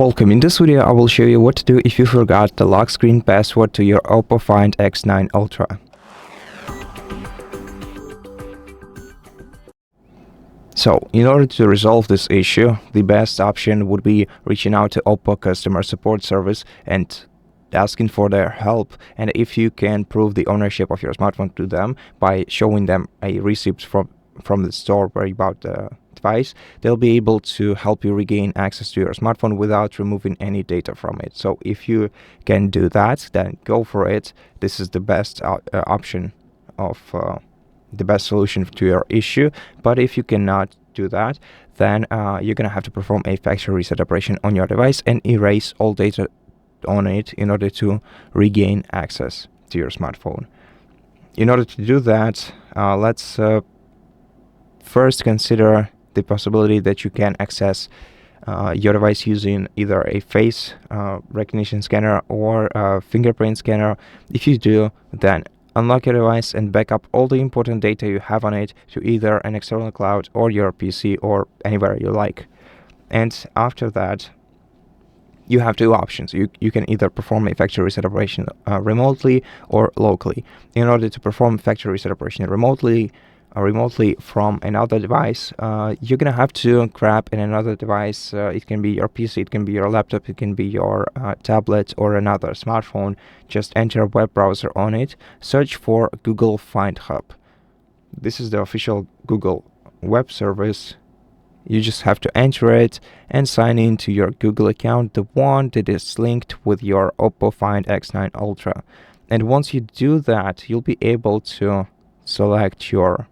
Welcome. In this video, I will show you what to do if you forgot the lock screen password to your OPPO Find X9 Ultra. So, in order to resolve this issue, the best option would be reaching out to OPPO customer support service and asking for their help. And if you can prove the ownership of your smartphone to them by showing them a receipt from the store where you bought the device, they'll be able to help you regain access to your smartphone without removing any data from it. So if you can do that, then go for it. This is the best option of the best solution to your issue. But if you cannot do that, then you're gonna have to perform a factory reset operation on your device and erase all data on it in order to regain access to your smartphone. In order to do that, let's first consider the possibility that you can access your device using either a face recognition scanner or a fingerprint scanner. If you do, then unlock your device and back up all the important data you have on it to either an external cloud or your PC or anywhere you like. And after that, you have two options. You can either perform a factory reset operation remotely or locally. In order to perform factory reset operation remotely from another device, you're gonna have to grab another device. It can be your PC, it can be your laptop, it can be your tablet or another smartphone. Just enter a web browser on it, search for Google Find Hub. This is the official Google web service. You just have to enter it and sign in to your Google account, the one that is linked with your OPPO Find X9 Ultra. And once you do that, you'll be able to select your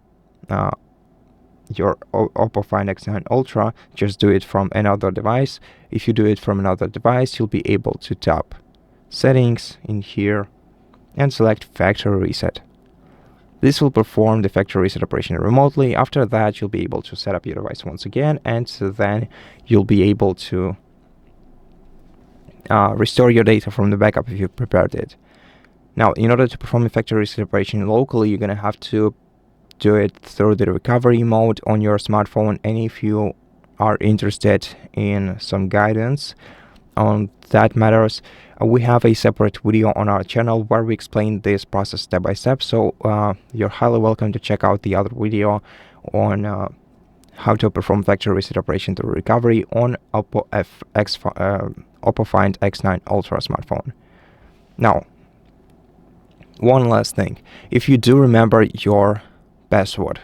OPPO Find X9 Ultra. Just do it from another device. If you do it from another device, you'll be able to tap Settings in here and select Factory Reset. This will perform the factory reset operation remotely. After that, you'll be able to set up your device once again, and then you'll be able to restore your data from the backup if you prepared it. Now, in order to perform a factory reset operation locally, you're going to have to do it through the recovery mode on your smartphone. And if you are interested in some guidance on that matters, we have a separate video on our channel where we explain this process step by step. So you're highly welcome to check out the other video on how to perform factory reset operation through recovery on OPPO Find X9 Ultra smartphone. Now, one last thing. If you do remember your password,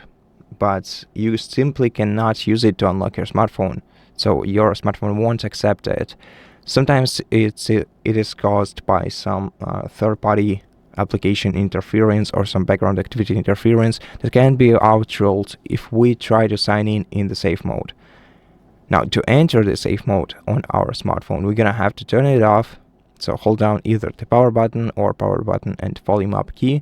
but you simply cannot use it to unlock your smartphone, so your smartphone won't accept it, sometimes it is caused by some third-party application interference or some background activity interference that can be outruled if we try to sign in the safe mode. Now, to enter the safe mode on our smartphone, we're gonna have to turn it off. So hold down either the power button or power button and volume up key.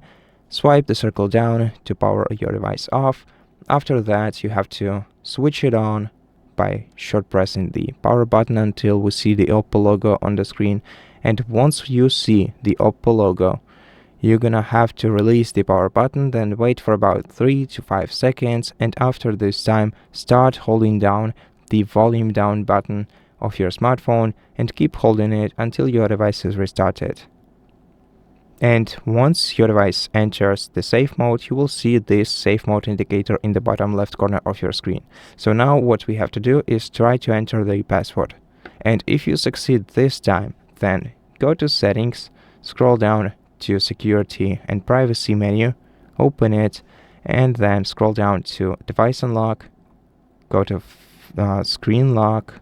Swipe the circle down to power your device off. After that, you have to switch it on by short pressing the power button until we see the OPPO logo on the screen. And once you see the OPPO logo, you're gonna have to release the power button, then wait for about 3 to 5 seconds, and after this time, start holding down the volume down button of your smartphone and keep holding it until your device is restarted. And once your device enters the safe mode, you will see this safe mode indicator in the bottom left corner of your screen. So now what we have to do is try to enter the password. And if you succeed this time, then go to Settings, scroll down to Security and Privacy menu, open it, and then scroll down to Device Unlock, go to Screen Lock,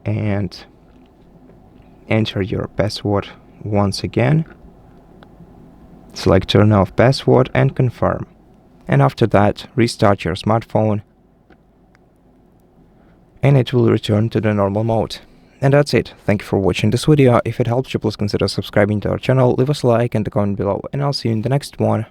and enter your password once again. Select Turn Off Password and confirm. And after that, restart your smartphone and it will return to the normal mode. And that's it. Thank you for watching this video. If it helped you, please consider subscribing to our channel, leave us a like and a comment below, and I'll see you in the next one.